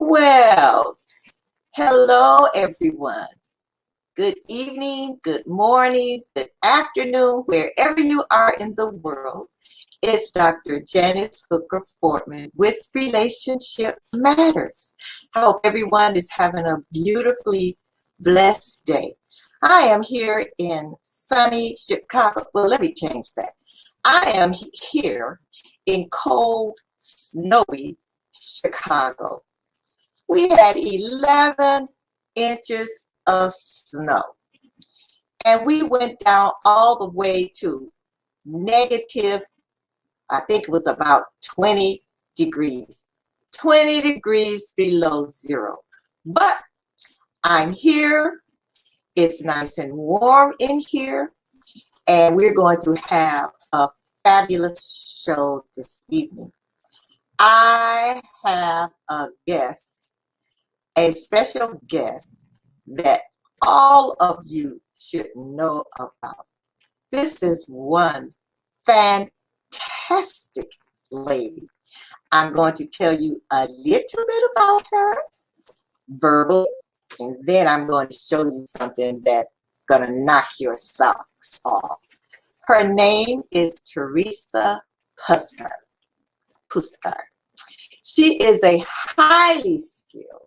Well, hello everyone. Good evening, good morning, good afternoon, wherever you are in the world. It's Dr. Janice Hooker Fortman with Relationship Matters. I hope everyone is having a beautifully blessed day. I am here in sunny Chicago. Well, let me change that. I am here in cold, snowy Chicago. We had 11 inches of snow, and we went down all the way to negative, I think it was about 20 degrees, 20 degrees below zero. But I'm here. It's nice and warm in here, and we're going to have a fabulous show this evening. I have a special guest that all of you should know about. This is one fantastic lady. I'm going to tell you a little bit about her verbally, and then I'm going to show you something that's going to knock your socks off. Her name is Theresa Puskar. She is a highly skilled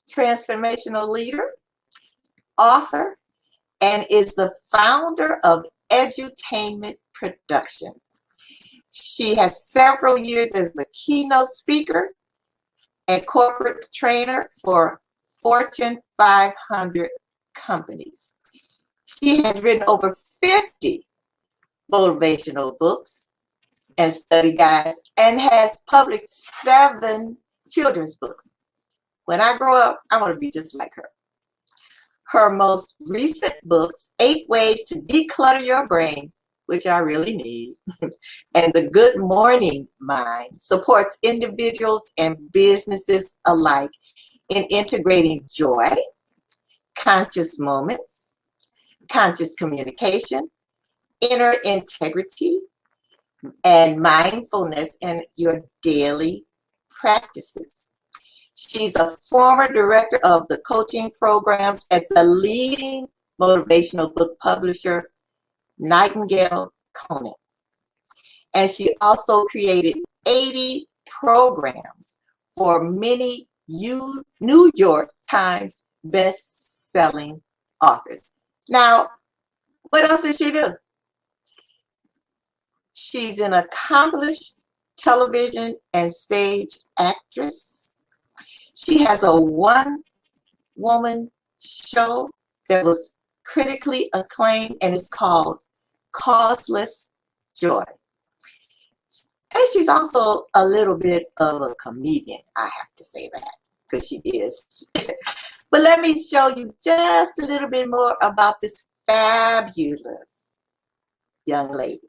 transformational leader, author, and is the founder of Edutainer Productions. She has several years as a keynote speaker and corporate trainer for Fortune 500 companies. She has written over 50 motivational books and study guides and has published 7 children's books. When I grow up, I want to be just like her. Her most recent books, 8 Ways to Declutter Your Brain, which I really need, and The Good Morning Mind, supports individuals and businesses alike in integrating joy, conscious moments, conscious communication, inner integrity, and mindfulness in your daily practices. She's a former director of the coaching programs at the leading motivational book publisher, Nightingale Conant. And she also created 80 programs for many New York Times best-selling authors. Now, what else does she do? She's an accomplished television and stage actress. She has a one-woman show that was critically acclaimed, and it's called Causeless Joy. And she's also a little bit of a comedian, I have to say that, because she is. But let me show you just a little bit more about this fabulous young lady.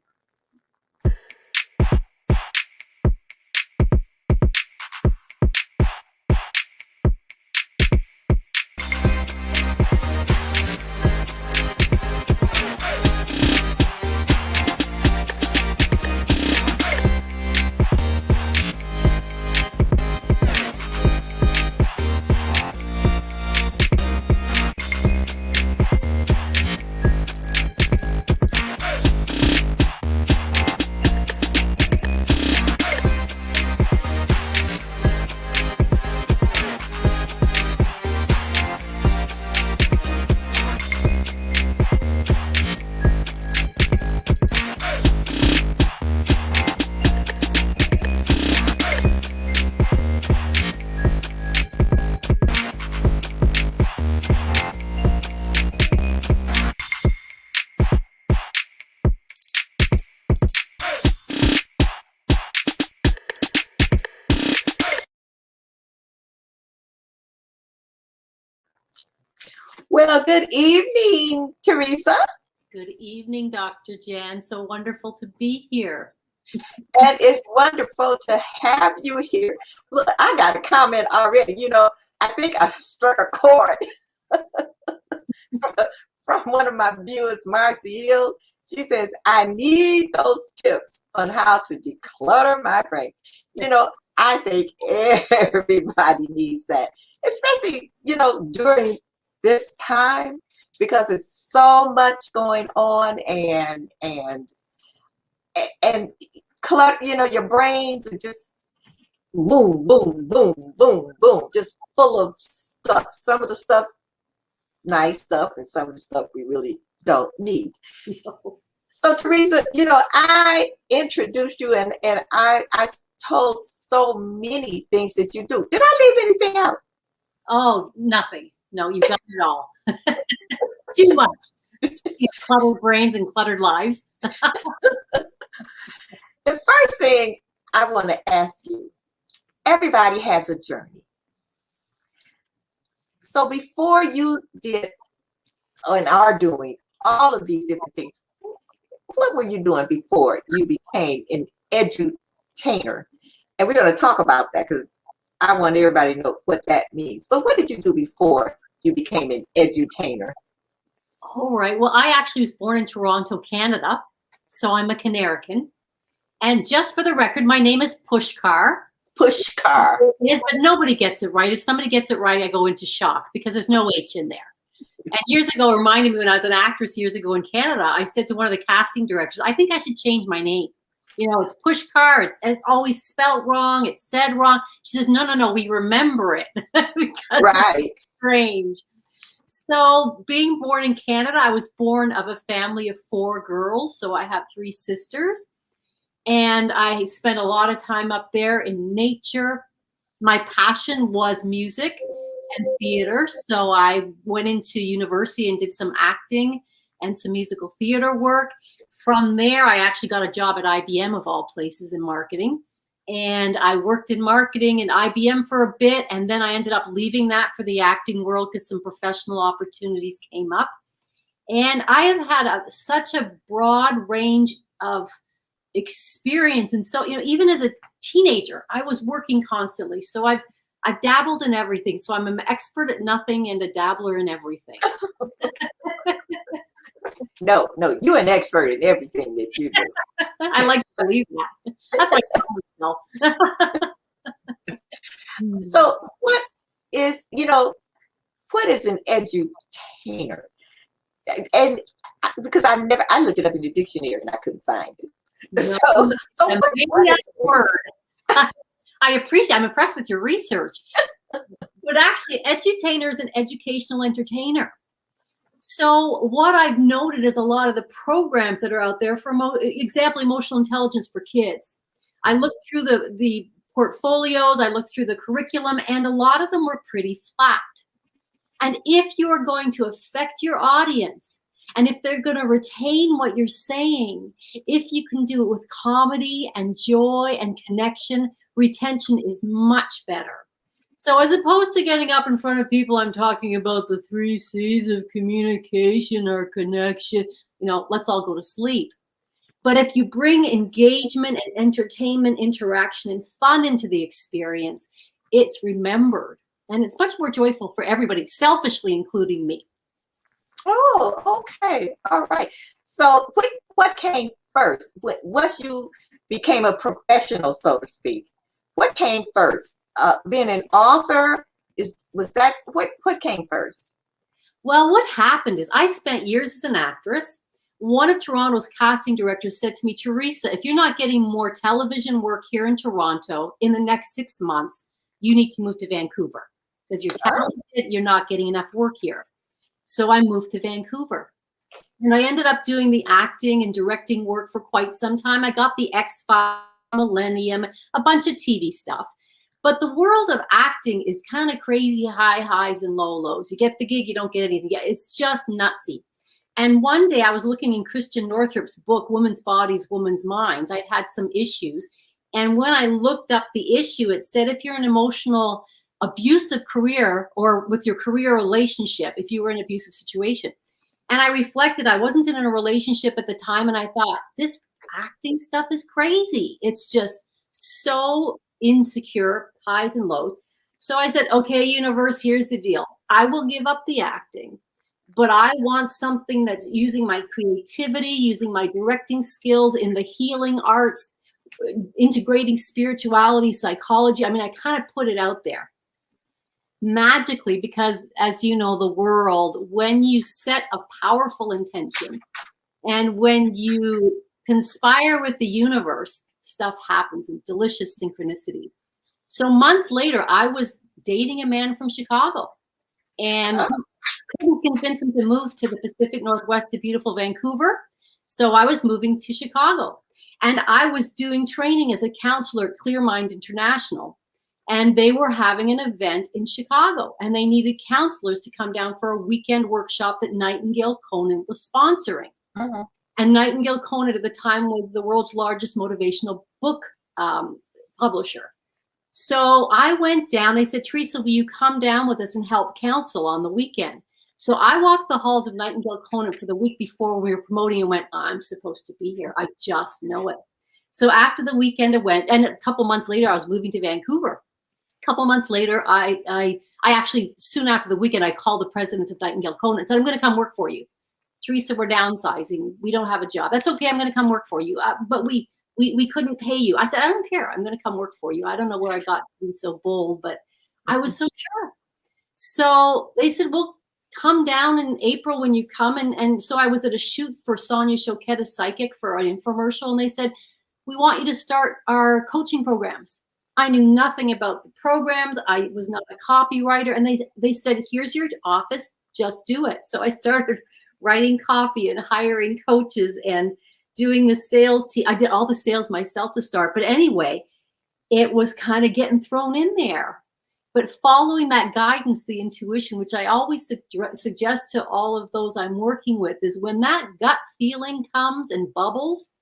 Well, good evening, Theresa. Good evening, Dr. Jan. So wonderful to be here. And it's wonderful to have you here. Look, I got a comment already. You know, I think I struck a chord from one of my viewers, Marcy Hill. She says, I need those tips on how to declutter my brain. You know, I think everybody needs that, especially, during this time, because it's so much going on, and clutter, your brains are just boom, boom, boom, boom, boom, just full of stuff. Some of the stuff, nice stuff, and some of the stuff we really don't need. So Theresa, I introduced you, and I told so many things that you do. Did I leave anything out? Oh, nothing. No, you got it all. Too much. Cluttered brains and cluttered lives. The first thing I want to ask you, everybody has a journey. So before you did and are doing all of these different things, what were you doing before you became an edutainer? And we're going to talk about that because I want everybody to know what that means. But what did you do before you became an edutainer? All right. Well, I actually was born in Toronto, Canada. So I'm a Canarican. And just for the record, my name is Puskar. Puskar. Yes, but nobody gets it right. If somebody gets it right, I go into shock because there's no H in there. And years ago, it reminded me when I was an actress years ago in Canada, I said to one of the casting directors, I think I should change my name. It's Puskar. It's always spelled wrong. It's said wrong. She says, no, we remember it. Because right. It's strange. So being born in Canada, I was born of a family of 4 girls. So I have 3 sisters. And I spent a lot of time up there in nature. My passion was music and theater. So I went into university and did some acting and some musical theater work. From there, I actually got a job at IBM, of all places, in marketing. And I worked in marketing in IBM for a bit. And then I ended up leaving that for the acting world because some professional opportunities came up. And I have had such a broad range of experience. And so, even as a teenager, I was working constantly. So I've dabbled in everything. So I'm an expert at nothing and a dabbler in everything. No, you're an expert in everything that you do. I like to believe that. That's like myself. So what is an edutainer? And because I looked it up in the dictionary and I couldn't find it. So what is word? I'm impressed with your research. But actually, edutainer is an educational entertainer. So what I've noted is a lot of the programs that are out there, for example, emotional intelligence for kids. I looked through the portfolios, I looked through the curriculum, and a lot of them were pretty flat. And if you are going to affect your audience, and if they're going to retain what you're saying, if you can do it with comedy and joy and connection, retention is much better. So as opposed to getting up in front of people, I'm talking about the 3 C's of communication or connection, let's all go to sleep. But if you bring engagement and entertainment, interaction, and fun into the experience, it's remembered. And it's much more joyful for everybody, selfishly including me. Oh, okay. All right. So what came first? Once you became a professional, so to speak, what came first? Being an author, what came first? Well, what happened is I spent years as an actress. One of Toronto's casting directors said to me, Theresa, if you're not getting more television work here in Toronto in the next 6 months, you need to move to Vancouver because you're talented, you're not getting enough work here. So I moved to Vancouver. And I ended up doing the acting and directing work for quite some time. I got the X-Files, Millennium, a bunch of TV stuff. But the world of acting is kind of crazy, high highs and low lows. You get the gig, you don't get anything. It's just nutsy. And one day I was looking in Christian Northrup's book, Women's Bodies, Women's Minds. I'd had some issues. And when I looked up the issue, it said if you're in an emotional abusive career or with your career relationship, if you were in an abusive situation. And I reflected, I wasn't in a relationship at the time. And I thought, this acting stuff is crazy. It's just so insecure, highs and lows. So I said, okay, universe, here's the deal. I will give up the acting, but I want something that's using my creativity, using my directing skills in the healing arts, integrating spirituality, psychology. I mean, I kind of put it out there magically because, as you know, the world, when you set a powerful intention and when you conspire with the universe, stuff happens in delicious synchronicities. So months later, I was dating a man from Chicago and couldn't convince him to move to the Pacific Northwest to beautiful Vancouver. So I was moving to Chicago. And I was doing training as a counselor at Clear Mind International. And they were having an event in Chicago. And they needed counselors to come down for a weekend workshop that Nightingale Conant was sponsoring. Uh-huh. And Nightingale Conant at the time was the world's largest motivational book publisher. So I went down. They said, Theresa, will you come down with us and help counsel on the weekend? So I walked the halls of Nightingale Conant for the week before when we were promoting and went, I'm supposed to be here. I just know it. So after the weekend I went, and a couple months later, I was moving to Vancouver. A couple months later, I actually, soon after the weekend, I called the president of Nightingale Conant and said, I'm going to come work for you. Theresa, we're downsizing. We don't have a job. That's okay. I'm going to come work for you. But we couldn't pay you. I said, I don't care. I'm going to come work for you. I don't know where I got to be so bold, but I was so sure. So they said, well, come down in April when you come. And so I was at a shoot for Sonia Choquette, a psychic, for an infomercial. And they said, we want you to start our coaching programs. I knew nothing about the programs. I was not a copywriter. And they said, here's your office. Just do it. So I started writing copy and hiring coaches and doing the sales team. I did all the sales myself to start. But anyway, it was kind of getting thrown in there. But following that guidance, the intuition, which I always suggest to all of those I'm working with, is when that gut feeling comes and bubbles.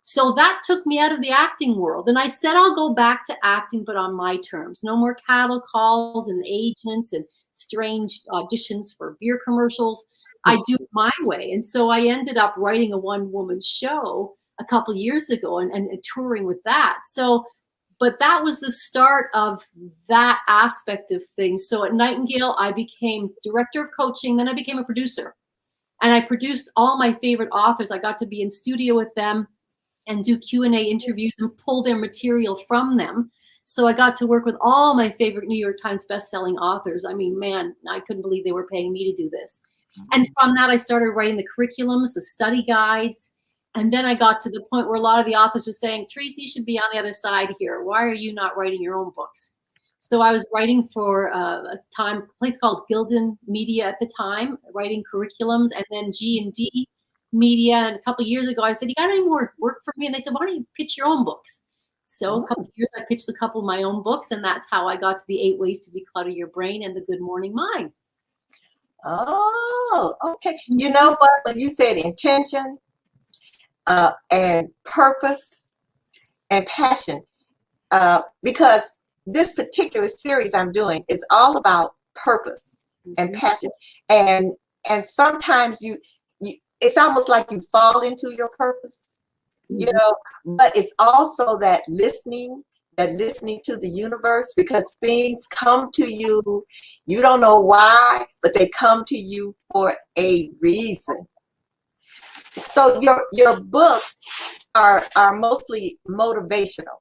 So that took me out of the acting world. And I said, I'll go back to acting, but on my terms. No more cattle calls and agents and strange auditions for beer commercials. I do it my way. And so I ended up writing a one-woman show a couple years ago and touring with that. So, but that was the start of that aspect of things. So at Nightingale, I became director of coaching. Then I became a producer. And I produced all my favorite authors. I got to be in studio with them and do Q&A interviews and pull their material from them. So I got to work with all my favorite New York Times bestselling authors. I mean, man, I couldn't believe they were paying me to do this. And from that, I started writing the curriculums, the study guides. And then I got to the point where a lot of the authors were saying, Theresa, you should be on the other side here. Why are you not writing your own books? So I was writing for a place called Gildan Media at the time, writing curriculums, and then G&D Media. And a couple of years ago, I said, you got any more work for me? And they said, why don't you pitch your own books? So a couple of years, I pitched a couple of my own books, and that's how I got to the 8 Ways to Declutter Your Brain and the Good Morning Mind. Oh, okay. You know what? When you said intention and purpose and passion, because this particular series I'm doing is all about purpose and passion, and sometimes you it's almost like you fall into your purpose, you know, but it's also that listening to the universe, because things come to you, you don't know why, but they come to you for a reason. So your books are mostly motivational.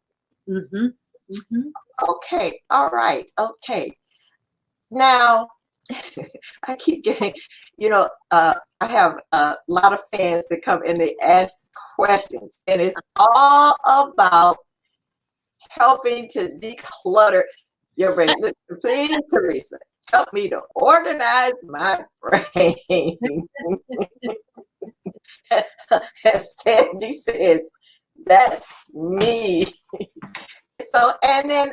Okay, all right, okay. Now, I keep getting, you know, I have a lot of fans that come and they ask questions, and it's all about helping to declutter your brain. Please, Theresa, help me to organize my brain. As Sandy says, that's me. So, and then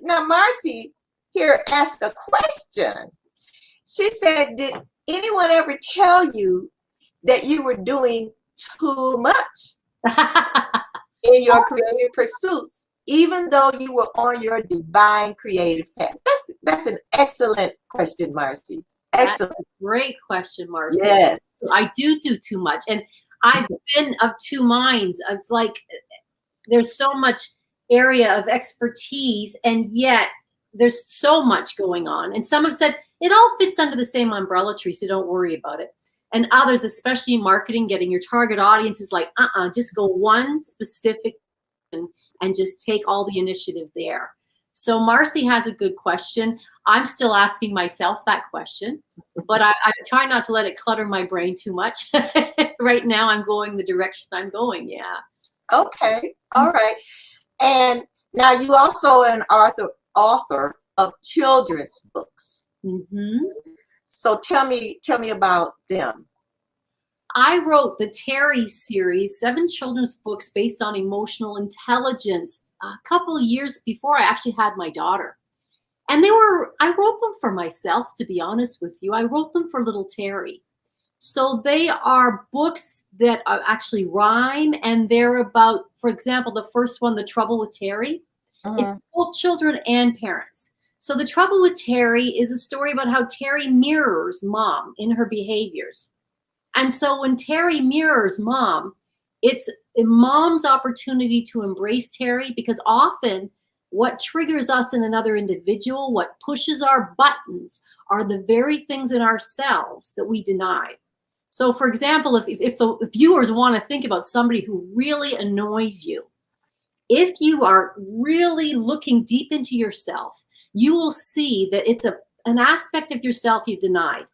now Marcy here asked a question. She said, did anyone ever tell you that you were doing too much in your creative pursuits, even though you were on your divine creative path? That's an excellent question, Marcy. Excellent. That's a great question, Marcy. Yes. I do too much. And I've been of two minds. It's like there's so much area of expertise, and yet there's so much going on. And some have said it all fits under the same umbrella tree, so don't worry about it. And others, especially in marketing, getting your target audience is like, just go one specific and just take all the initiative there. So Marcy has a good question. I'm still asking myself that question, but I try not to let it clutter my brain too much. Right now, I'm going the direction I'm going. Yeah. Okay. All right. And now you also an author of children's books. Mm-hmm. So tell me about them. I wrote the Terry series, 7 children's books based on emotional intelligence, a couple of years before I actually had my daughter. And I wrote them for myself, to be honest with you. I wrote them for little Terry. So they are books that are actually rhyme, and they're about, for example, the first one, The Trouble with Terry. It's both children and parents. So The Trouble with Terry is a story about how Terry mirrors mom in her behaviors. And so when Terry mirrors mom, it's mom's opportunity to embrace Terry, because often what triggers us in another individual, what pushes our buttons, are the very things in ourselves that we deny. So for example, if the viewers want to think about somebody who really annoys you, if you are really looking deep into yourself, you will see that it's an aspect of yourself you denied.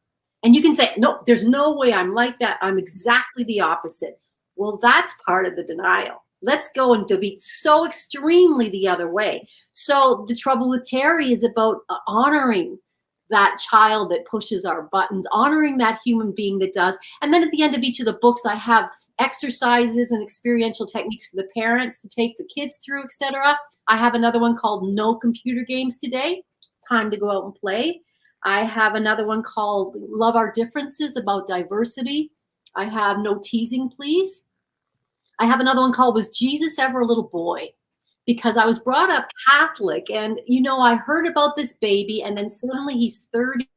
And you can say, no, there's no way I'm like that. I'm exactly the opposite. Well, that's part of the denial. Let's go and to be so extremely the other way. So The Trouble with Terry is about honoring that child that pushes our buttons, honoring that human being that does. And then at the end of each of the books, I have exercises and experiential techniques for the parents to take the kids through, etc. I have another one called No Computer Games Today. It's time to go out and play. I have another one called Love Our Differences, about diversity. I have No Teasing, Please. I have another one called Was Jesus Ever a Little Boy? Because I was brought up Catholic, and I heard about this baby, and then suddenly he's 30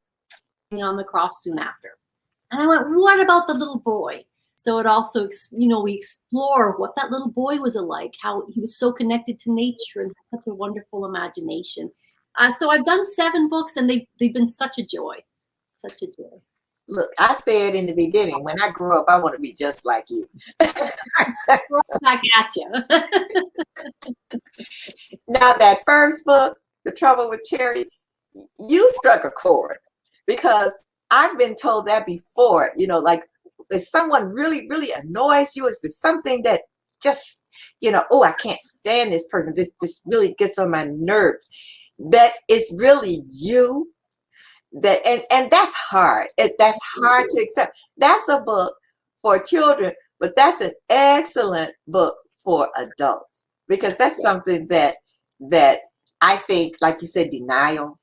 on the cross soon after. And I went, what about the little boy? So it also, we explore what that little boy was like, how he was so connected to nature and had such a wonderful imagination. So I've done 7 books, and they've been such a joy, such a joy. Look, I said in the beginning, when I grow up, I want to be just like you. Back at you. Now, that first book, The Trouble with Terry, you struck a chord, because I've been told that before, like if someone really, really annoys you, if it's something that just, oh, I can't stand this person, this really gets on my nerves, that it's really you. That and that's hard. That's hard to accept. That's a book for children, but that's an excellent book for adults, because that's something that I think, like you said, denial.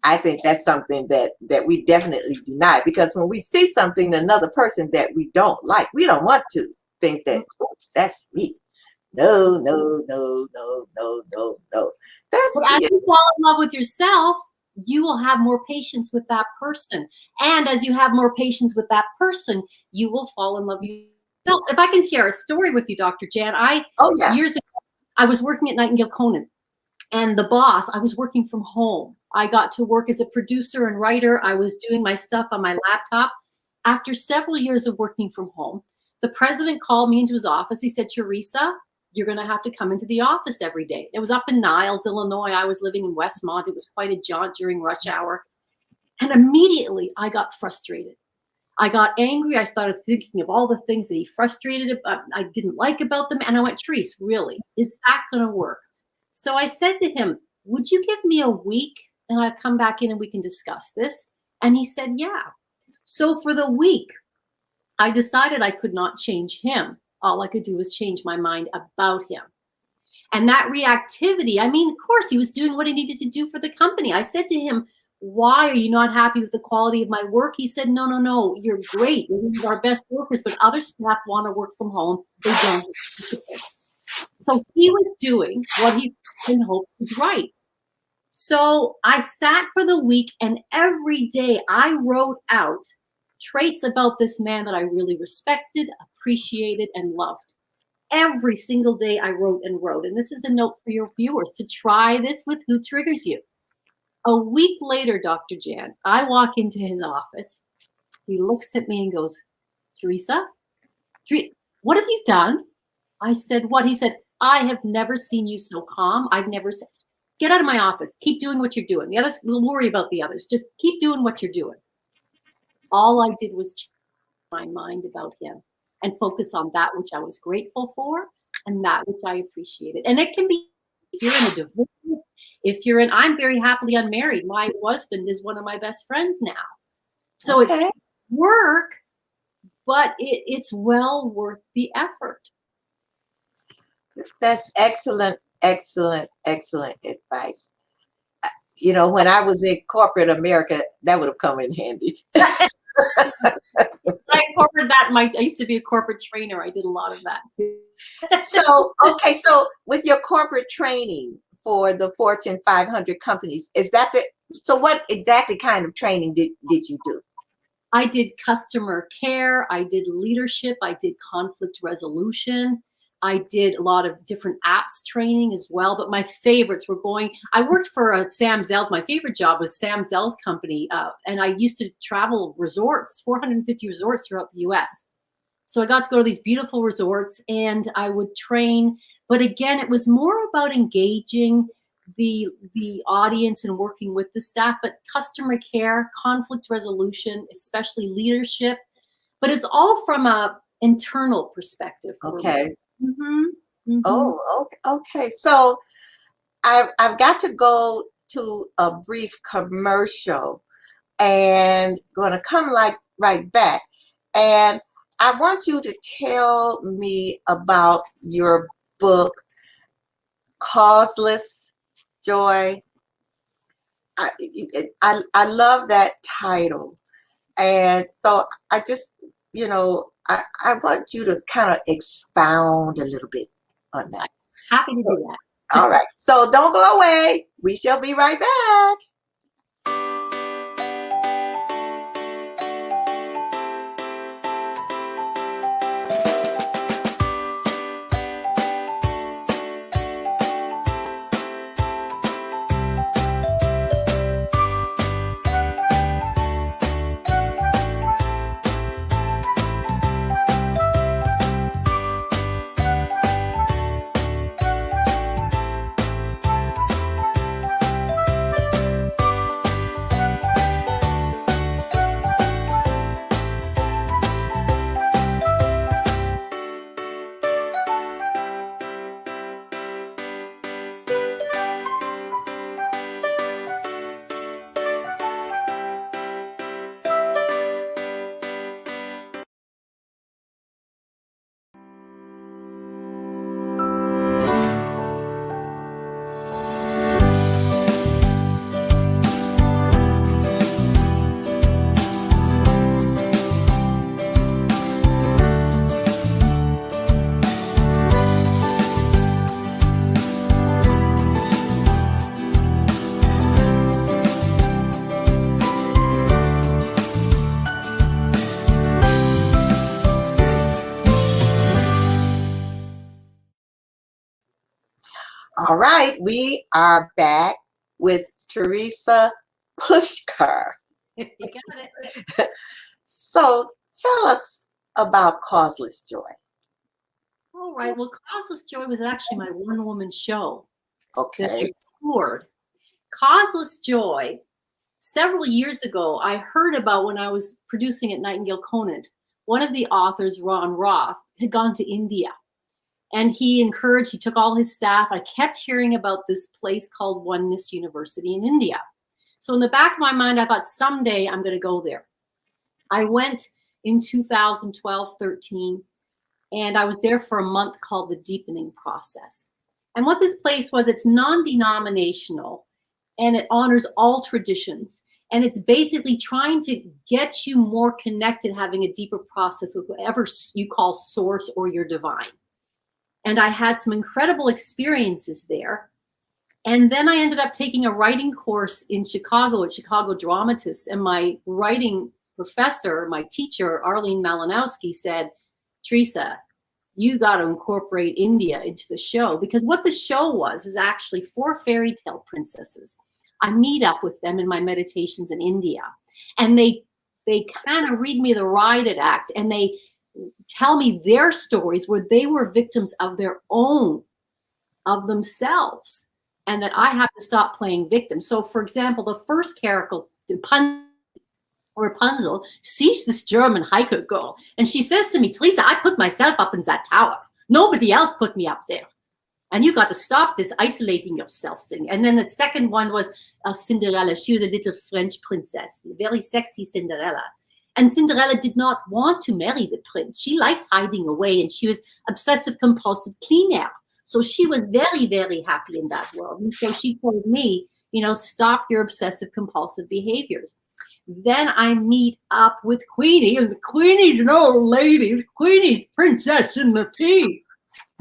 I think that's something that we definitely deny, because when we see something in another person that we don't like, we don't want to think that, oops, that's me. No. That's as you fall in love with yourself, you will have more patience with that person. And as you have more patience with that person, you will fall in love with yourself. If I can share a story with you, Dr. Jan, years ago, I was working at Nightingale Conant, and the boss, I was working from home. I got to work as a producer and writer. I was doing my stuff on my laptop. After several years of working from home, the president called me into his office. He said, Theresa, you're going to have to come into the office every day. It was up in Niles, Illinois. I was living in Westmont. It was quite a jaunt during rush hour. And immediately I got frustrated. I got angry. I started thinking of all the things that he frustrated about, I didn't like about them. And I went, Therese, really, is that going to work? So I said to him, would you give me a week and I'll come back in and we can discuss this? And he said, yeah. So for the week, I decided I could not change him. All I could do was change my mind about him. And that reactivity, I mean, of course, he was doing what he needed to do for the company. I said to him, why are you not happy with the quality of my work? He said, no, you're great. You're one of our best workers, but other staff want to work from home. They don't. So he was doing what he hoped was right. So I sat for the week, and every day I wrote out traits about this man that I really respected, appreciated, and loved. Every single day I wrote and wrote. And this is a note for your viewers to try this with who triggers you. A week later, Dr. Jan, I walk into his office. He looks at me and goes, Theresa, what have you done? I said, what? He said, I have never seen you so calm. I've never said, get out of my office. Keep doing what you're doing. The others, we'll worry about the others. Just keep doing what you're doing. All I did was change my mind about him and focus on that which I was grateful for and that which I appreciated. And it can be, if you're in a divorce, if you're in, I'm very happily unmarried. My husband is one of my best friends now. So Okay. it's work, but it's well worth the effort. That's excellent, excellent, excellent advice. You know, when I was in corporate America, that would have come in handy. I incorporated that. I used to be a corporate trainer. I did a lot of that. So, okay, so with your corporate training for the Fortune 500 companies, is that so what exactly kind of training did you do? I did customer care. I did leadership. I did conflict resolution. I did a lot of different apps training as well. But my favorites were I worked for Sam Zell's. My favorite job was Sam Zell's company. And I used to travel resorts, 450 resorts throughout the US. So I got to go to these beautiful resorts and I would train. But again, it was more about engaging the audience and working with the staff, but customer care, conflict resolution, especially leadership. But it's all from a internal perspective. Okay. Mm-hmm. Mm-hmm. Oh, okay. So I've got to go to a brief commercial and going to come right back. And I want you to tell me about your book, Causeless Joy. I love that title. And so I just, I want you to kind of expound a little bit on that. Happy to do that. All right. So don't go away. We shall be right back. All right, we are back with Theresa Puskar. You got it. So tell us about Causeless Joy. All right. Well, Causeless Joy was actually my one-woman show. Okay. That I toured. Causeless Joy, several years ago, I heard about when I was producing at Nightingale Conant. One of the authors, Ron Roth, had gone to India. And he took all his staff. I kept hearing about this place called Oneness University in India. So in the back of my mind, I thought someday I'm going to go there. I went in 2012, 13, and I was there for a month called the Deepening Process. And what this place was, it's non-denominational and it honors all traditions. And it's basically trying to get you more connected, having a deeper process with whatever you call source or your divine. And I had some incredible experiences there. And then I ended up taking a writing course in Chicago at Chicago Dramatists. And my writing professor, my teacher, Arlene Malinowski, said, Theresa, you got to incorporate India into the show. Because what the show was is actually 4 fairy tale princesses. I meet up with them in my meditations in India. And they kind of read me the riot act, and they tell me their stories where they were victims of their own of themselves, and that I have to stop playing victim. So, for example, the first character, Rapunzel, sees this German hiker girl, and she says to me, Theresa, I put myself up in that tower. Nobody else put me up there. And you got to stop this isolating yourself thing. And then the second one was Cinderella. She was a little French princess, very sexy Cinderella. And Cinderella did not want to marry the prince. She liked hiding away, and she was obsessive compulsive cleaner. So she was very, very happy in that world. And so she told me, stop your obsessive compulsive behaviors. Then I meet up with Queenie, and Queenie's an old lady. Queenie's princess in the pea.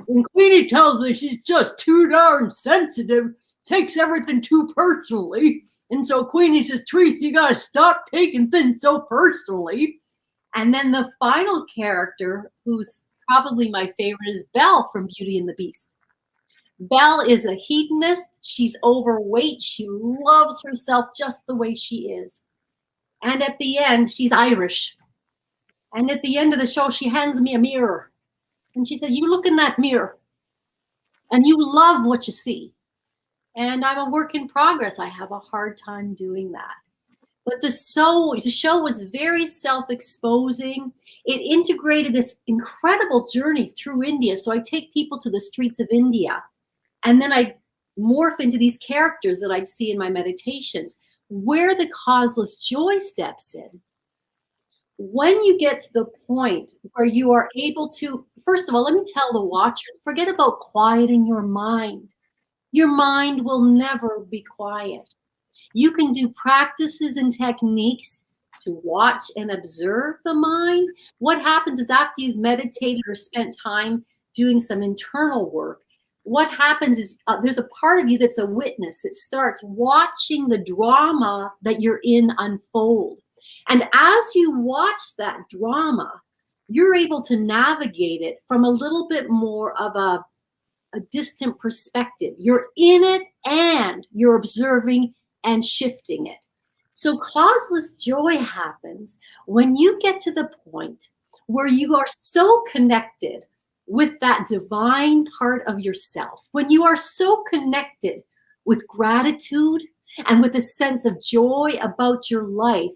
And Queenie tells me she's just too darn sensitive, takes everything too personally. And so Queenie says, Theresa, you gotta stop taking things so personally. And then the final character, who's probably my favorite, is Belle from Beauty and the Beast. Belle is a hedonist. She's overweight. She loves herself just the way she is. And at the end, she's Irish. And at the end of the show, she hands me a mirror. And she says, you look in that mirror and you love what you see. And I'm a work in progress. I have a hard time doing that. But the show was very self-exposing. It integrated this incredible journey through India. So I take people to the streets of India, and then I morph into these characters that I'd see in my meditations, where the causeless joy steps in. When you get to the point where you are able to, first of all, let me tell the watchers, forget about quieting your mind. Your mind will never be quiet. You can do practices and techniques to watch and observe the mind. What happens is after you've meditated or spent time doing some internal work, what happens is there's a part of you that's a witness. It starts watching the drama that you're in unfold. And as you watch that drama, you're able to navigate it from a little bit more of a distant perspective. You're in it and you're observing and shifting it. So causeless joy happens when you get to the point where you are so connected with that divine part of yourself, when you are so connected with gratitude and with a sense of joy about your life,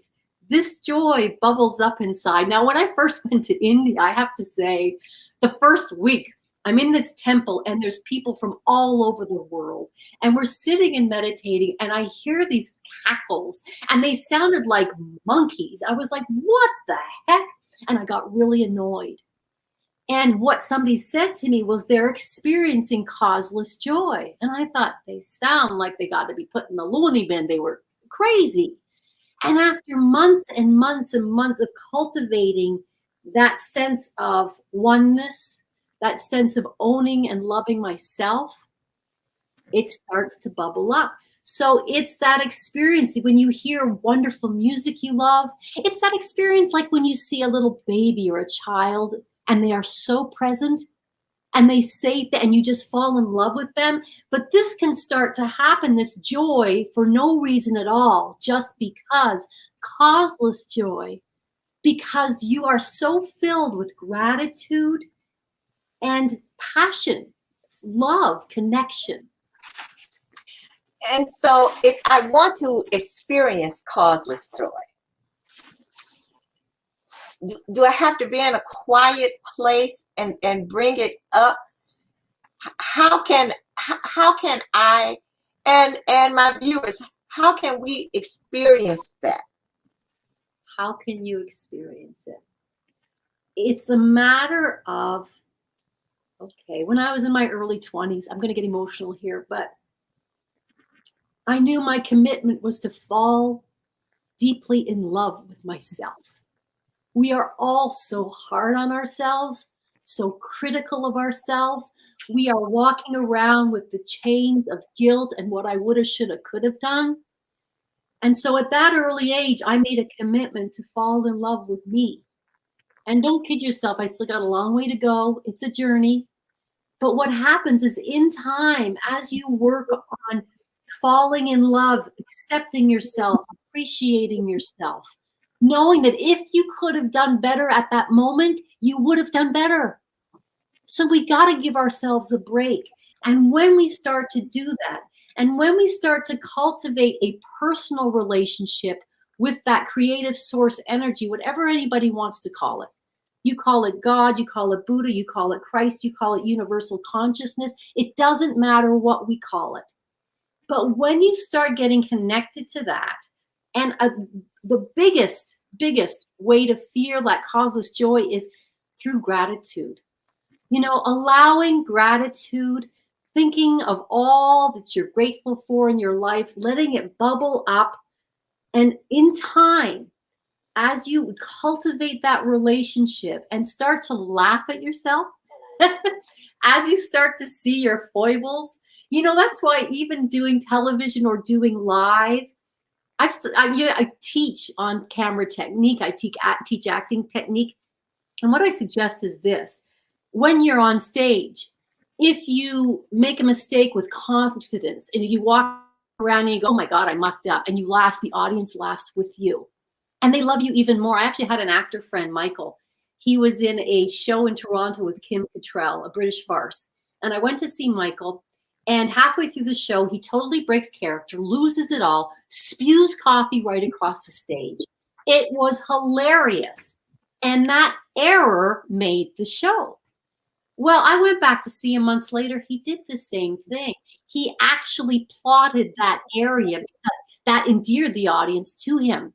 this joy bubbles up inside. Now, when I first went to India, I have to say, the first week, I'm in this temple and there's people from all over the world, and we're sitting and meditating, and I hear these cackles and they sounded like monkeys. I was like, what the heck? And I got really annoyed. And what somebody said to me was they're experiencing causeless joy. And I thought, they sound like they got to be put in the loony bin. They were crazy. And after months and months and months of cultivating that sense of oneness, that sense of owning and loving myself, it starts to bubble up. So it's that experience when you hear wonderful music you love. It's that experience like when you see a little baby or a child and they are so present and they say that, and you just fall in love with them. But this can start to happen, this joy, for no reason at all, just because, causeless joy, because you are so filled with gratitude and passion, love, connection. And so if I want to experience causeless joy, do I have to be in a quiet place and bring it up? How can I and my viewers, how can we experience that? How can you experience it? It's a matter of, okay, when I was in my early 20s, I'm going to get emotional here, but I knew my commitment was to fall deeply in love with myself. We are all so hard on ourselves, so critical of ourselves. We are walking around with the chains of guilt and what I woulda, shoulda, could have done. And so at that early age, I made a commitment to fall in love with me. And don't kid yourself, I still got a long way to go. It's a journey. But what happens is in time, as you work on falling in love, accepting yourself, appreciating yourself, knowing that if you could have done better at that moment, you would have done better. So we got to give ourselves a break. And when we start to do that, and when we start to cultivate a personal relationship with that creative source energy, whatever anybody wants to call it, you call it God, you call it Buddha, you call it Christ, you call it universal consciousness, it doesn't matter what we call it. But when you start getting connected to that, and the biggest way to feel that causeless joy is through gratitude. You know, allowing gratitude, thinking of all that you're grateful for in your life, letting it bubble up. And in time, as you cultivate that relationship and start to laugh at yourself, as you start to see your foibles, you know, that's why even doing television or doing live, I teach on camera technique. I teach acting technique. And what I suggest is this. When you're on stage, if you make a mistake with confidence and you walk around and you go, oh my God, I mucked up, and you laugh, the audience laughs with you. And they love you even more. I actually had an actor friend, Michael. He was in a show in Toronto with Kim Cattrall, a British farce. And I went to see Michael. And halfway through the show, he totally breaks character, loses it all, spews coffee right across the stage. It was hilarious. And that error made the show. Well, I went back to see him months later. He did the same thing. He actually plotted that area because that endeared the audience to him.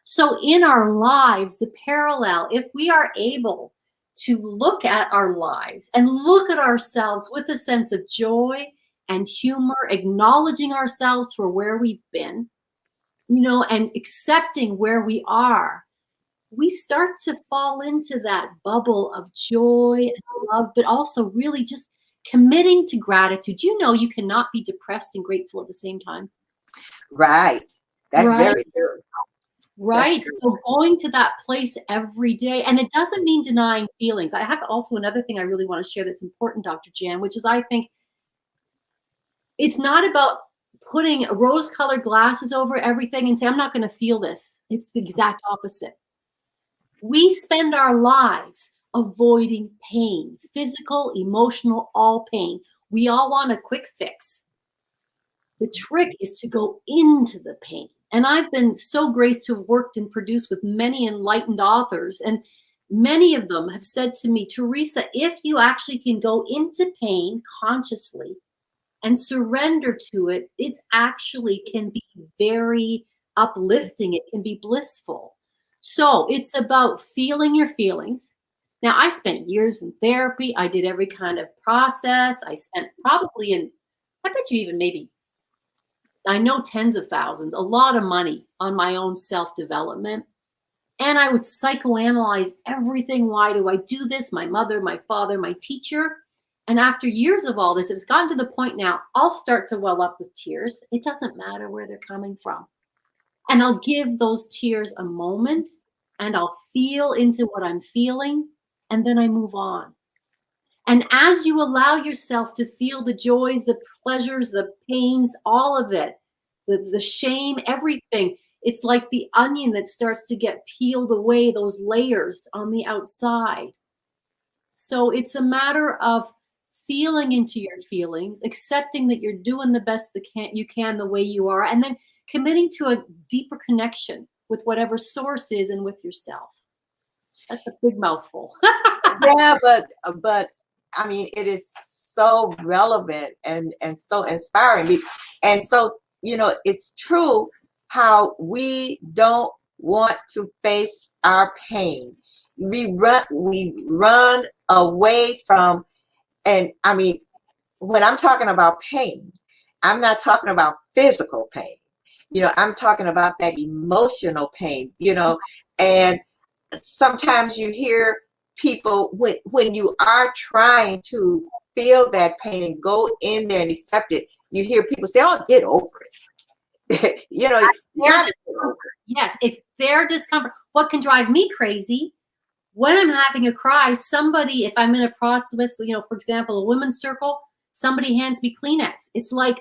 So in our lives, the parallel, if we are able to look at our lives and look at ourselves with a sense of joy and humor, acknowledging ourselves for where we've been, you know, and accepting where we are, we start to fall into that bubble of joy and love, but also really just committing to gratitude. You know, you cannot be depressed and grateful at the same time. Right. That's right? very true. Right. So going to that place every day, and it doesn't mean denying feelings. I have also another thing I really want to share that's important, Dr. Jan, which is I think it's not about putting rose-colored glasses over everything and say, I'm not going to feel this. It's the exact opposite. We spend our lives avoiding pain, physical, emotional, all pain. We all want a quick fix. The trick is to go into the pain. And I've been so graced to have worked and produced with many enlightened authors. And many of them have said to me, Theresa, if you actually can go into pain consciously and surrender to it, it actually can be very uplifting. It can be blissful. So it's about feeling your feelings. Now, I spent years in therapy. I did every kind of process. I spent probably I bet you even maybe, I know tens of thousands, a lot of money on my own self-development. And I would psychoanalyze everything. Why do I do this? My mother, my father, my teacher. And after years of all this, it's gotten to the point now, I'll start to well up with tears. It doesn't matter where they're coming from. And I'll give those tears a moment and I'll feel into what I'm feeling. And then I move on. And as you allow yourself to feel the joys, the pleasures, the pains, all of it, the shame, everything, it's like the onion that starts to get peeled away, those layers on the outside. So it's a matter of feeling into your feelings, accepting that you're doing the best that you can the way you are, and then committing to a deeper connection with whatever source is and with yourself. That's a big mouthful. Yeah, but I mean, it is so relevant and so inspiring. And so, you know, it's true how we don't want to face our pain. We run away from, and I mean, when I'm talking about pain, I'm not talking about physical pain. You know, I'm talking about that emotional pain, you know, and sometimes you hear people when you are trying to feel that pain and go in there and accept it, you hear people say, oh, get over it. You know, yes, it's their discomfort. What can drive me crazy when I'm having a cry, somebody, if I'm in a process, you know, for example, a women's circle, somebody hands me Kleenex. It's like,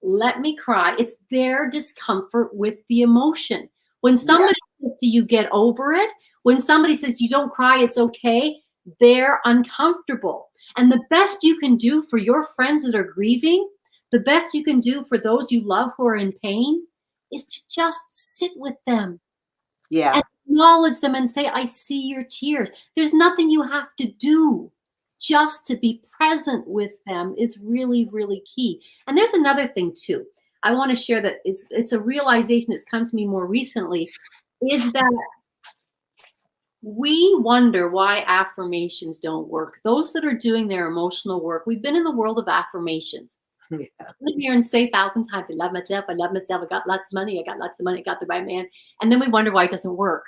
let me cry. It's their discomfort with the emotion. When somebody says to you, get over it, when somebody says you don't cry, it's okay, they're uncomfortable. And the best you can do for your friends that are grieving, the best you can do for those you love who are in pain, is to just sit with them Yeah. and acknowledge them and say, I see your tears. There's nothing you have to do. Just to be present with them is really, really key. And there's another thing too. I want to share that it's a realization that's come to me more recently, is that we wonder why affirmations don't work. Those that are doing their emotional work, we've been in the world of affirmations. Yeah. Live here and say 1,000 times, I love myself, I got lots of money, I got lots of money, I got the right man. And then we wonder why it doesn't work.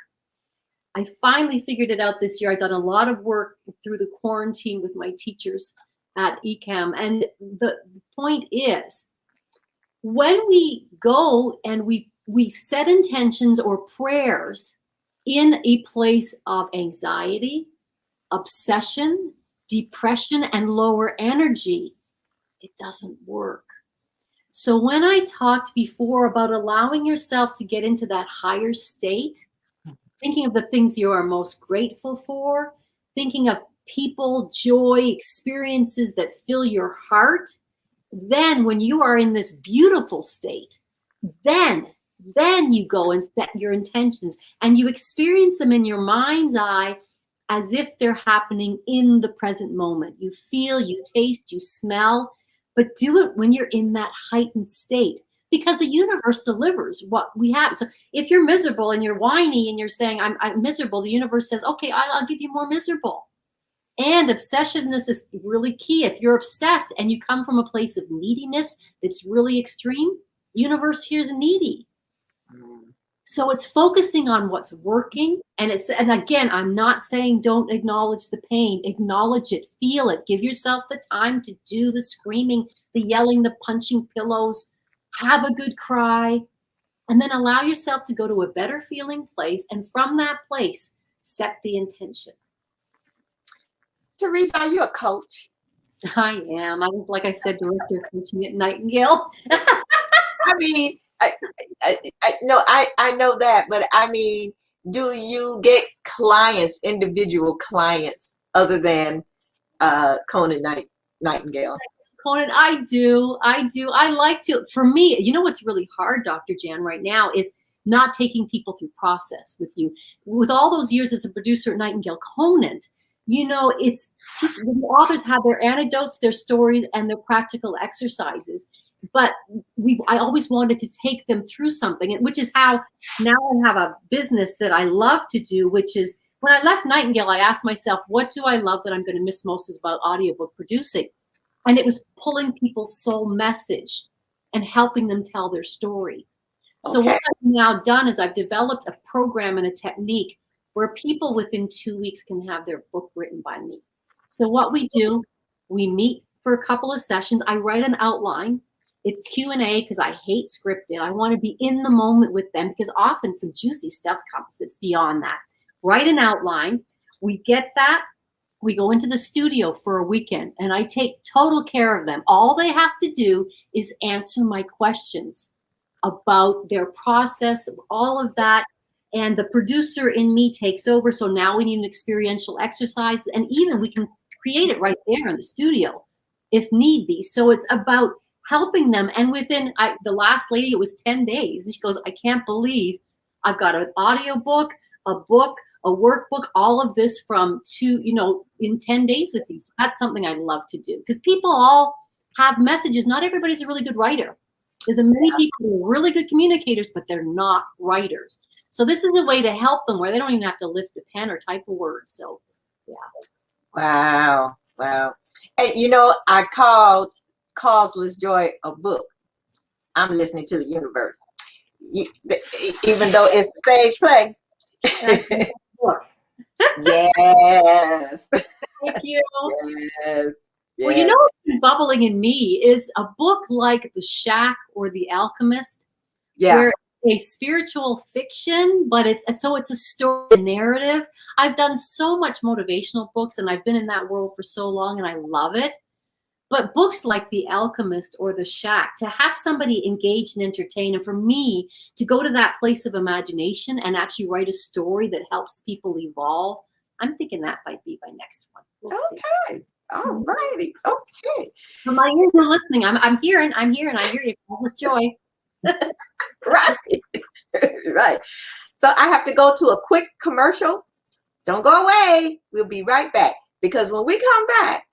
I finally figured it out this year. I've done a lot of work through the quarantine with my teachers at ECAM. And the point is, when we go and we set intentions or prayers in a place of anxiety, obsession, depression, and lower energy, it doesn't work. So when I talked before about allowing yourself to get into that higher state, thinking of the things you are most grateful for, thinking of people, joy, experiences that fill your heart, then when you are in this beautiful state, then you go and set your intentions and you experience them in your mind's eye as if they're happening in the present moment. You feel, you taste, you smell, but do it when you're in that heightened state, because the universe delivers what we have. So if you're miserable and you're whiny and you're saying, I'm miserable, the universe says, okay, I'll give you more miserable. And obsessiveness is really key. If you're obsessed and you come from a place of neediness that's really extreme, the universe here's needy. So it's focusing on what's working. And again, I'm not saying don't acknowledge the pain. Acknowledge it, feel it, give yourself the time to do the screaming, the yelling, the punching pillows, have a good cry, and then allow yourself to go to a better feeling place. And from that place, set the intention. Theresa, are you a coach? I am. I was, like I said, director of coaching at Nightingale. I mean, I know that, but I mean, do you get clients, individual clients, other than Conan Nightingale? Conan, I do. I like to. For me, you know what's really hard, Dr. Jan, right now is not taking people through process with you. With all those years as a producer at Nightingale, Conan, you know, the authors have their anecdotes, their stories, and their practical exercises. But I always wanted to take them through something, which is how now I have a business that I love to do, which is when I left Nightingale, I asked myself, what do I love that I'm going to miss most is about audiobook producing? And it was pulling people's soul message and helping them tell their story. Okay. So what I've now done is I've developed a program and a technique where people within 2 weeks can have their book written by me. So what we do, we meet for a couple of sessions. I write an outline. It's Q&A because I hate scripted. I want to be in the moment with them because often some juicy stuff comes that's beyond that. Write an outline. We get that. We go into the studio for a weekend and I take total care of them. All they have to do is answer my questions about their process, all of that. And the producer in me takes over. So now we need an experiential exercise, and even we can create it right there in the studio if need be. So it's about helping them. And within the last lady, it was 10 days. And she goes, I can't believe I've got an audiobook, a book, a workbook, all of this in 10 days with you. So that's something I love to do because people all have messages. Not everybody's a really good writer. There's many people who are really good communicators, but they're not writers. So this is a way to help them where they don't even have to lift a pen or type a word. So, yeah. Wow. And you know, I called Causeless Joy a book. I'm listening to the universe, even though it's stage play. Yes. Thank you. Yes. Well, you know what's been bubbling in me is a book like The Shack or The Alchemist. Yeah. Where a spiritual fiction, but it's a story, a narrative. I've done so much motivational books and I've been in that world for so long and I love it. But books like The Alchemist or The Shack, to have somebody engaged and entertained, and for me to go to that place of imagination and actually write a story that helps people evolve, I'm thinking that might be my next one. We'll see. Okay. All righty. Okay. So my ears are listening. I'm hearing. I hear you. All this joy. Right. Right. So I have to go to a quick commercial. Don't go away. We'll be right back. Because when we come back,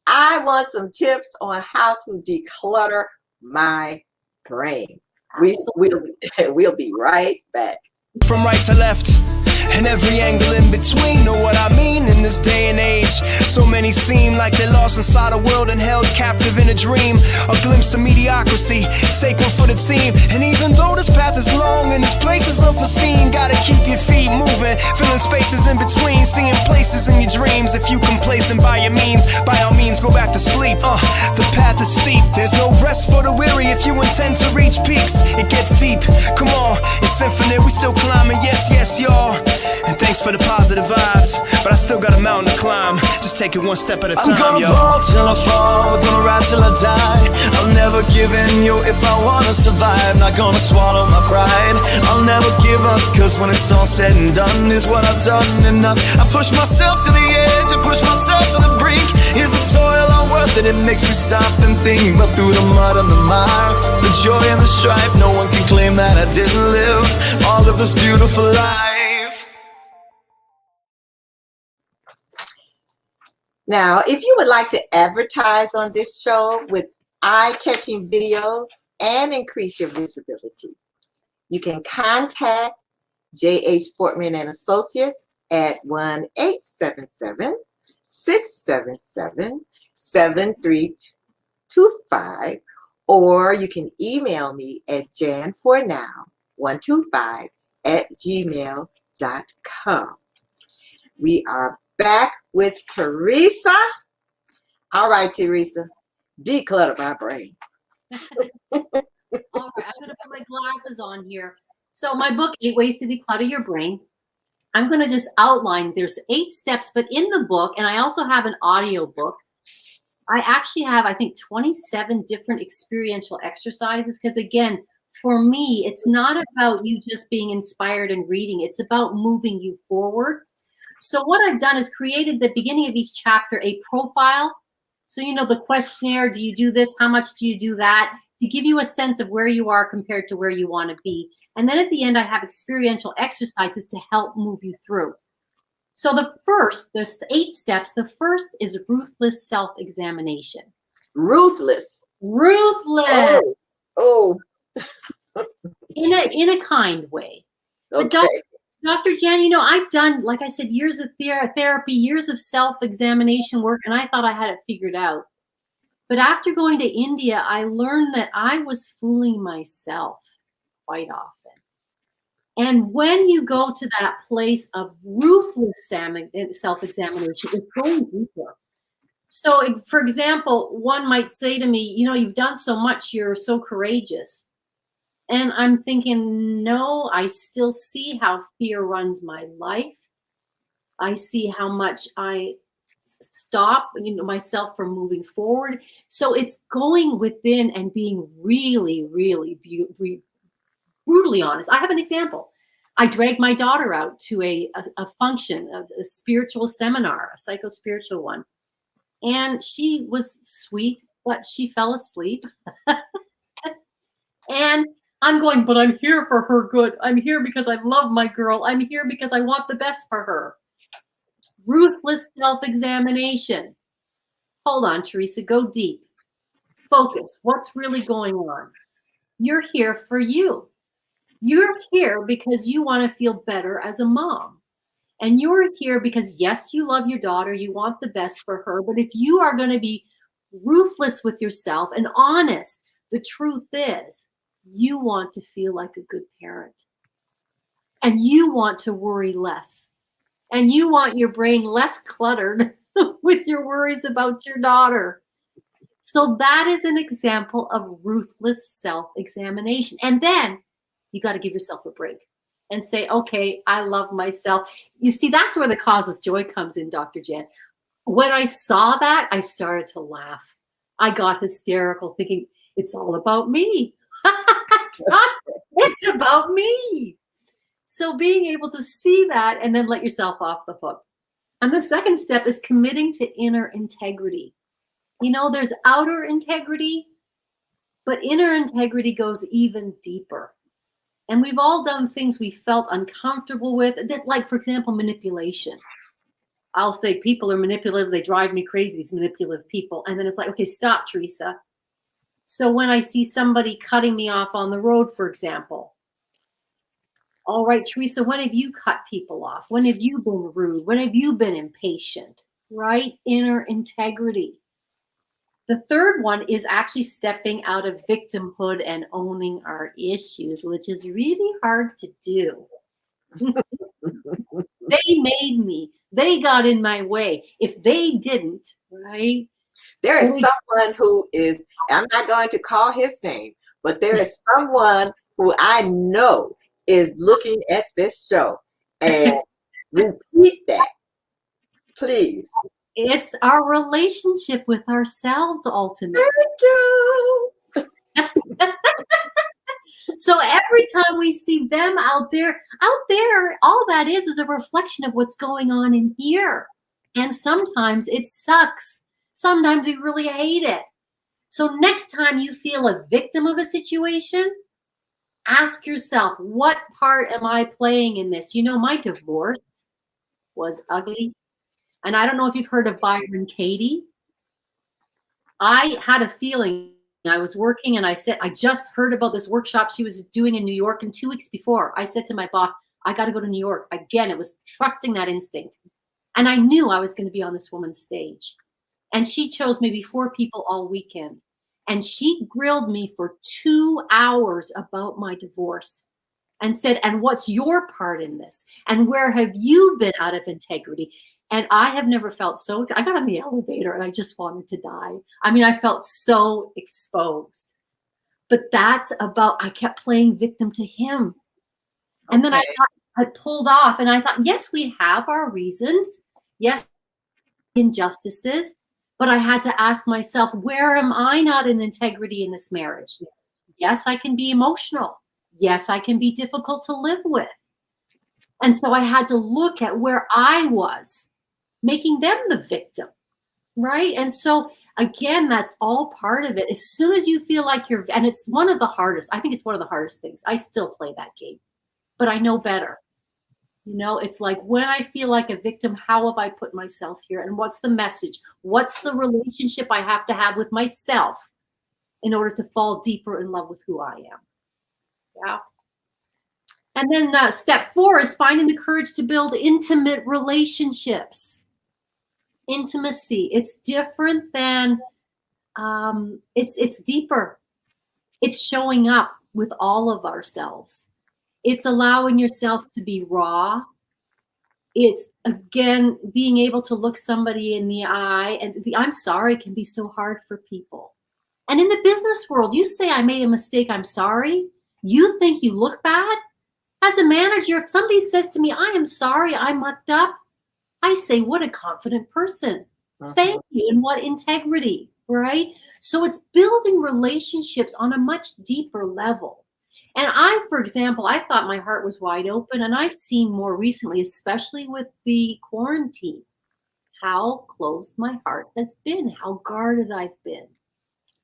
I want some tips on how to declutter my brain. We'll be right back. From right to left, and every angle in between. Know what I mean? In this day and age, so many seem like they're lost inside a world and held captive in a dream. A glimpse of mediocrity, take one for the team. And even though this path is long and this place is unforeseen, gotta keep your feet moving, filling spaces in between, seeing places in your dreams. If you complacent by your means, by all means go back to sleep. The path is steep, there's no rest for the weary. If you intend to reach peaks, it gets deep. Come on, it's infinite, we still climbing. Yes, yes, y'all. And thanks for the positive vibes, but I still got a mountain to climb. Just take it one step at a time, I'm gonna yo. ball till I fall, gonna ride till I die. I'll never give in, yo, if I wanna survive. Not gonna swallow my pride, I'll never give up. Cause when it's all said and done, is what I've done enough. I push myself to the edge, I push myself to the brink. Is the toil all worth it? It makes me stop and think. But through the mud and the mire, the joy and the strife, no one can claim that I didn't live all of this beautiful life. Now, if you would like to advertise on this show with eye-catching videos and increase your visibility, you can contact J.H. Fortman and Associates at 1-877-677-7325, or you can email me at janfornow125@gmail.com. We are back with Theresa. All right, Theresa, declutter my brain. All right, I'm going to put my glasses on here. So my book, 8 Ways to Declutter Your Brain. I'm going to just outline. There's 8 steps, but in the book, and I also have an audio book, I actually have, I think, 27 different experiential exercises. Because again, for me, it's not about you just being inspired and reading. It's about moving you forward. So what I've done is created at the beginning of each chapter a profile. So, you know, the questionnaire, do you do this? How much do you do that? To give you a sense of where you are compared to where you want to be. And then at the end, I have experiential exercises to help move you through. So there's 8 steps. The first is ruthless self-examination. Ruthless. Ruthless. Oh. In a kind way. Okay. Dr. Jen, you know, I've done, like I said, years of therapy, years of self-examination work, and I thought I had it figured out. But after going to India, I learned that I was fooling myself quite often. And when you go to that place of ruthless self-examination, it's going deeper. So, for example, one might say to me, you know, you've done so much, you're so courageous. And I'm thinking, no, I still see how fear runs my life. I see how much I stop, myself from moving forward. So it's going within and being really, really brutally honest. I have an example. I dragged my daughter out to a function, a spiritual seminar, a psycho-spiritual one. And she was sweet, but she fell asleep. And I'm going, but I'm here for her good. I'm here because I love my girl. I'm here because I want the best for her. Ruthless self-examination. Hold on, Theresa, go deep. Focus. What's really going on? You're here for you. You're here because you want to feel better as a mom. And you're here because, yes, you love your daughter. You want the best for her. But if you are going to be ruthless with yourself and honest, the truth is, you want to feel like a good parent. And you want to worry less. And you want your brain less cluttered with your worries about your daughter. So that is an example of ruthless self-examination. And then you got to give yourself a break and say, okay, I love myself. You see, that's where the causeless joy comes in, Dr. Jen. When I saw that, I started to laugh. I got hysterical thinking, it's all about me. It's about me. So being able to see that and then let yourself off the hook. And the second step is committing to inner integrity. You know, there's outer integrity, but inner integrity goes even deeper. And we've all done things we felt uncomfortable with, that, like, for example, manipulation. I'll say people are manipulative. They drive me crazy, these manipulative people. And then it's like, okay, stop, Theresa. So when I see somebody cutting me off on the road, for example, all right, Theresa, when have you cut people off? When have you been rude? When have you been impatient? Right? Inner integrity. The third one is actually stepping out of victimhood and owning our issues, which is really hard to do. They made me. They got in my way. If they didn't, right? There is someone who is, I'm not going to call his name, but there is someone who I know is looking at this show, and repeat that, please. It's our relationship with ourselves, ultimately. Thank you. So every time we see them out there, all that is a reflection of what's going on in here. And sometimes it sucks. Sometimes we really hate it. So next time you feel a victim of a situation, ask yourself, what part am I playing in this? You know, my divorce was ugly. And I don't know if you've heard of Byron Katie. I had a feeling. I was working and I said, I just heard about this workshop she was doing in New York. And 2 weeks before, I said to my boss, I got to go to New York. Again, it was trusting that instinct. And I knew I was going to be on this woman's stage. And she chose maybe 4 people all weekend. And she grilled me for 2 hours about my divorce and said, and what's your part in this? And where have you been out of integrity? And I have never felt so, I got on the elevator and I just wanted to die. I mean, I felt so exposed. But that's about, I kept playing victim to him. And then I pulled off and I thought, yes, we have our reasons. Yes, injustices. But I had to ask myself, where am I not in integrity in this marriage? Yes, I can be emotional. Yes, I can be difficult to live with. And so I had to look at where I was, making them the victim, right? And so again, that's all part of it. As soon as you feel like you're, and it's one of the hardest, I think it's one of the hardest things. I still play that game, but I know better. You know, it's like when I feel like a victim, how have I put myself here? And what's the message? What's the relationship I have to have with myself in order to fall deeper in love with who I am? Yeah. And then step 4 is finding the courage to build intimate relationships. Intimacy. It's different than, it's deeper. It's showing up with all of ourselves. It's allowing yourself to be raw. It's, again, being able to look somebody in the eye. And the I'm sorry can be so hard for people. And in the business world, you say, I made a mistake, I'm sorry. You think you look bad? As a manager, if somebody says to me, I am sorry, I mucked up, I say, what a confident person. Thank you. And what integrity, right? So it's building relationships on a much deeper level. And I, for example, I thought my heart was wide open. And I've seen more recently, especially with the quarantine, how closed my heart has been, how guarded I've been.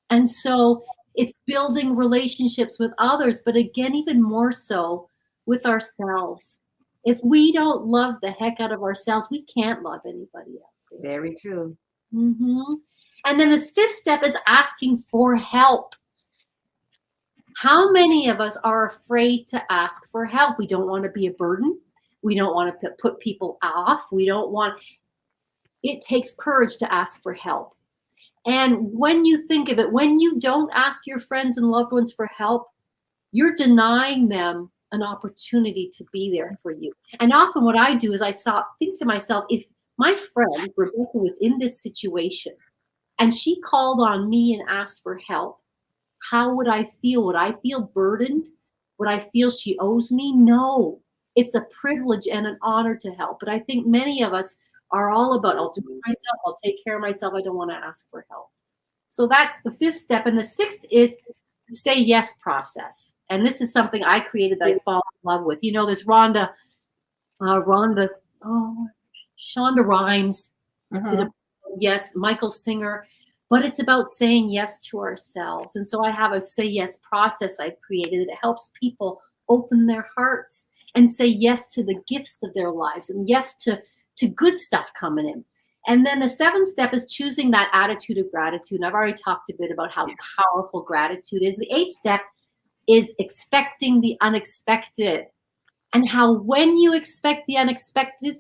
And so it's building relationships with others, but again, even more so with ourselves. If we don't love the heck out of ourselves, we can't love anybody else. Very true. Mm-hmm. And then this 5th step is asking for help. How many of us are afraid to ask for help? We don't want to be a burden. We don't want to put people off. We don't want, it takes courage to ask for help. And when you think of it, when you don't ask your friends and loved ones for help, you're denying them an opportunity to be there for you. And often what I do is I think to myself, if my friend Rebecca was in this situation and she called on me and asked for help, how would I feel? Would I feel burdened? Would I feel she owes me? No, it's a privilege and an honor to help. But I think many of us are all about, I'll do it myself, I'll take care of myself, I don't want to ask for help. So that's the 5th step. And the 6th is the say yes process. And this is something I created that I fall in love with. You know, there's Rhonda, Shonda Rhimes did Mhm. yes, Michael Singer, but it's about saying yes to ourselves. And so I have a say yes process I've created that helps people open their hearts and say yes to the gifts of their lives and yes to good stuff coming in. And then the 7th step is choosing that attitude of gratitude. And I've already talked a bit about how powerful gratitude is. The 8th step is expecting the unexpected, and how when you expect the unexpected,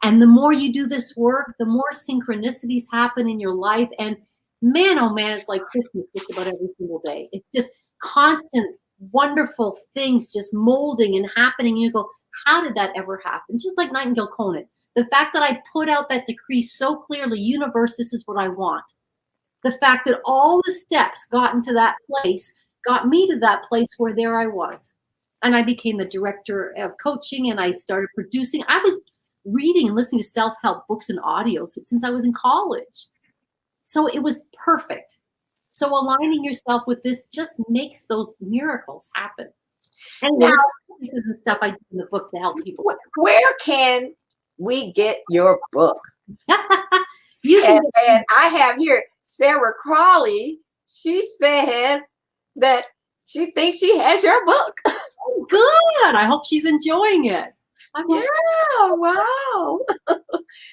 and the more you do this work, the more synchronicities happen in your life. And man, oh man, it's like Christmas just about every single day. It's just constant, wonderful things just molding and happening. And you go, how did that ever happen? Just like Nightingale Conant. The fact that I put out that decree so clearly, universe, this is what I want. The fact that all the steps got into that place, got me to that place where there I was. And I became the director of coaching, and I started producing. I was reading and listening to self-help books and audios since I was in college. So it was perfect. So aligning yourself with this just makes those miracles happen. And Now, this is the stuff I do in the book to help people. where can we get your book? You can And I have here Sarah Crawley. She says that she thinks she has your book. good. I hope she's enjoying it. Yeah, wow.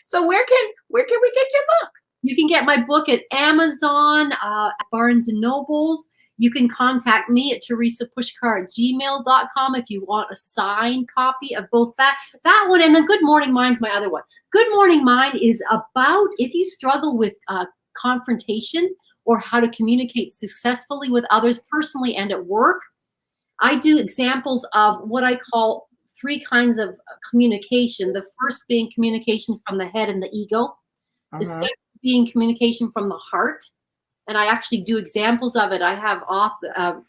So where can we get your book? You can get my book at Amazon, at Barnes and Nobles. You can contact me at teresapuskar@gmail.com if you want a signed copy of both that one, and then Good Morning Mind's my other one. Good Morning Mind is about if you struggle with confrontation or how to communicate successfully with others personally and at work. I do examples of what I call 3 kinds of communication. The first being communication from the head and the ego. The second being communication from the heart. And I actually do examples of it. I have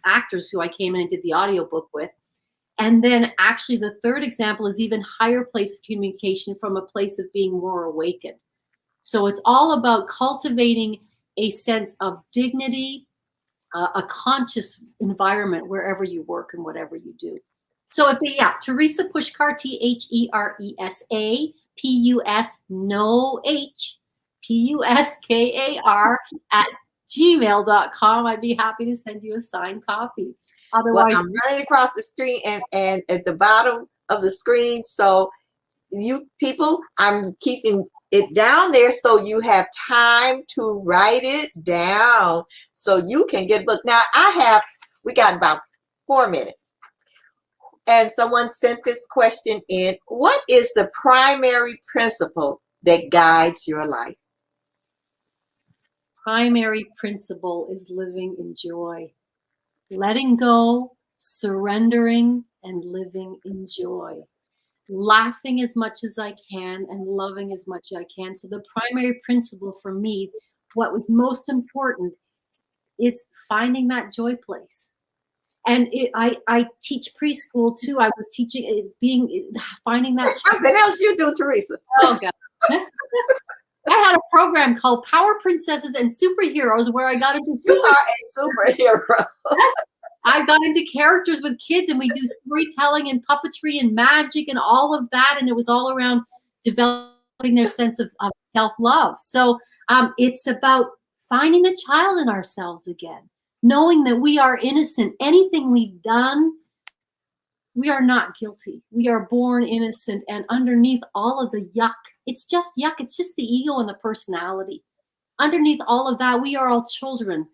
actors who I came in and did the audiobook with. And then actually the third example is even higher place of communication from a place of being more awakened. So it's all about cultivating a sense of dignity, a conscious environment wherever you work and whatever you do. So if they, Theresa Puskar, THERESA, PUS, no H, PUSKAR @gmail.com. I'd be happy to send you a signed copy. Otherwise, Well, I'm running across the screen and at the bottom of the screen. So you people, I'm keeping it down there so you have time to write it down so you can get a book. Now we got about 4 minutes. And someone sent this question in. What is the primary principle that guides your life? Primary principle is living in joy, letting go, surrendering, and living in joy. Laughing as much as I can and loving as much as I can. So the primary principle for me, what was most important, is finding that joy place. And I teach preschool too. I was teaching finding that. Something else you do, Theresa. Oh God. I had a program called Power Princesses and Superheroes where I got into You are a superhero. I got into characters with kids, and we do storytelling and puppetry and magic and all of that. And it was all around developing their sense of self-love. So it's about finding the child in ourselves again, knowing that we are innocent. Anything we've done, we are not guilty. We are born innocent. And underneath all of the yuck, it's just yuck. It's just the ego and the personality. Underneath all of that, we are all children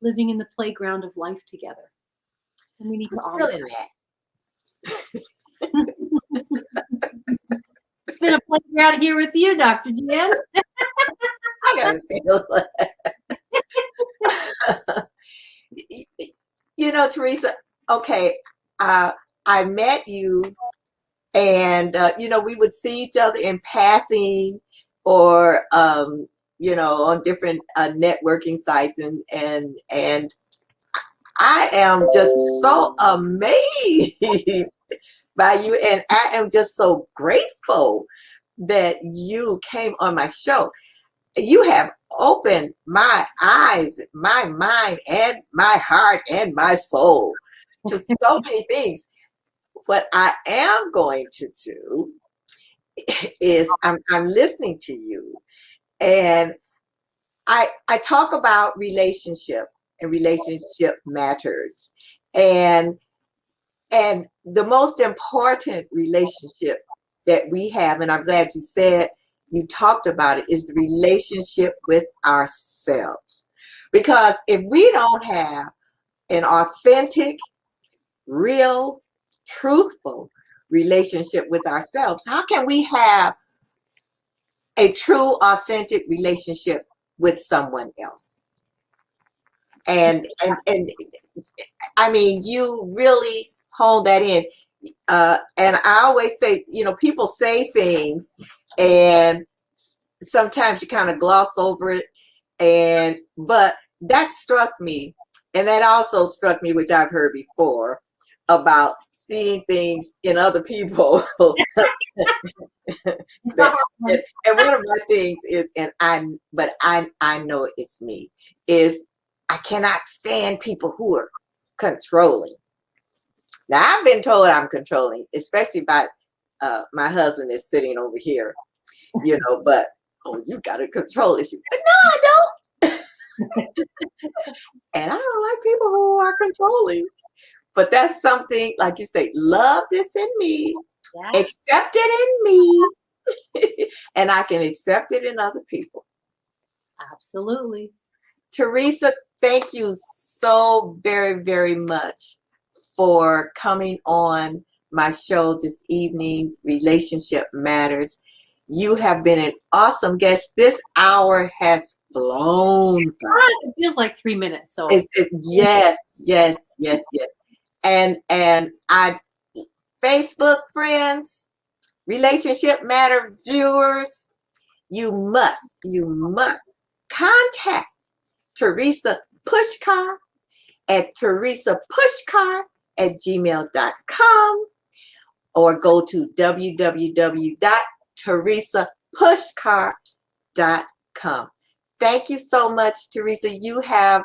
living in the playground of life together. And we need to honor that. It's been a pleasure out here with you, Dr. Jan. I gotta steal. You know, Theresa, okay, I met you and, we would see each other in passing or, on different networking sites and I am just so amazed by you, and I am just so grateful that you came on my show. You have opened my eyes, my mind, and my heart, and my soul to so many things. What I am going to do is I'm listening to you, and I talk about relationship and relationship matters, and the most important relationship that we have, and I'm glad you said you talked about it, is the relationship with ourselves. Because if we don't have an authentic, real, truthful relationship with ourselves, how can we have a true, authentic relationship with someone else? And I mean, you really honed that in. And I always say, people say things, and sometimes you kind of gloss over it, but that struck me, and that also struck me, which I've heard before, about seeing things in other people. And one of my things is, but I know it's me, is I cannot stand people who are controlling. Now, I've been told I'm controlling, especially by my husband is sitting over here, but, oh, you got a control issue. But no, I don't. And I don't like people who are controlling. But that's something, like you say, love this in me, accept it in me, and I can accept it in other people. Absolutely. Theresa, thank you so very, very much for coming on my show this evening, Relationship Matters. You have been an awesome guest. This hour has flown by. It feels like 3 minutes. So yes. And I, Facebook friends, Relationship Matter viewers, you must contact Theresa Puskar at theresapuskar@gmail.com, or go to www.theresapuskar.com. Thank you so much, Theresa. You have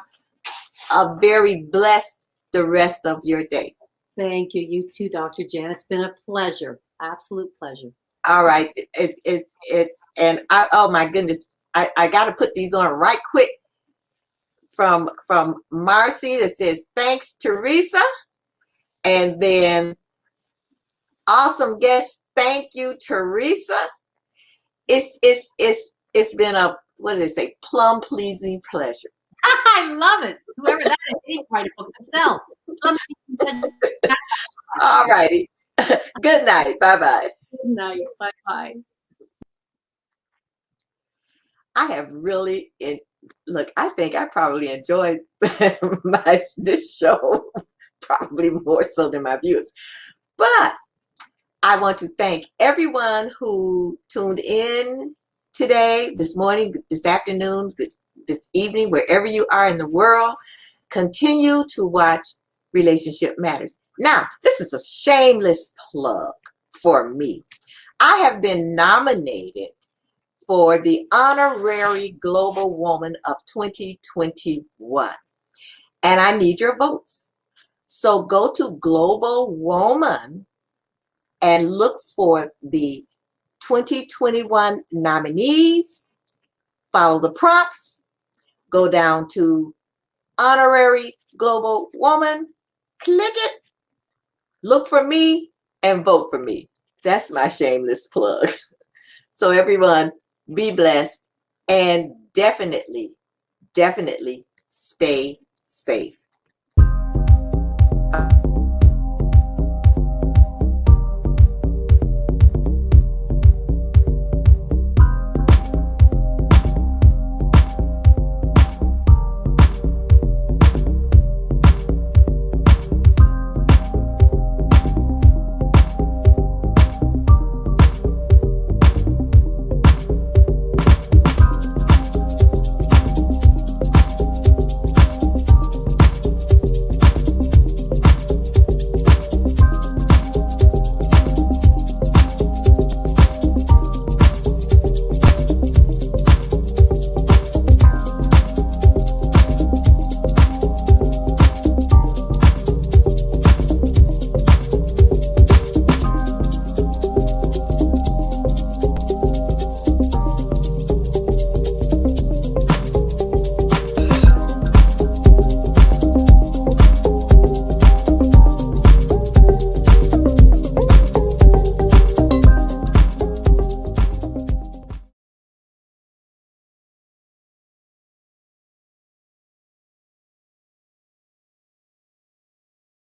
a very blessed the rest of your day. Thank you. You too, Dr. Jan. It's been a pleasure. Absolute pleasure. All right. Oh my goodness. I got to put these on right quick from Marcy that says, thanks, Theresa. And then, awesome guest. Thank you, Theresa. It's been a, what do they say, plum pleasing pleasure. I love it. Whoever that is, they write a book themselves. All righty. Good night. Bye-bye. Good night. Bye-bye. I have really, look, I think I probably enjoyed this show probably more so than my viewers. But I want to thank everyone who tuned in today, this morning, this afternoon, this evening, wherever you are in the world. Continue to watch Relationship Matters. Now, this is a shameless plug for me. I have been nominated for the Honorary Global Woman of 2021, and I need your votes. So go to Global Woman and look for the 2021 nominees, follow the prompts, go down to Honorary Global Woman, click it, look for me, and vote for me. That's my shameless plug. So everyone, be blessed, and definitely stay safe.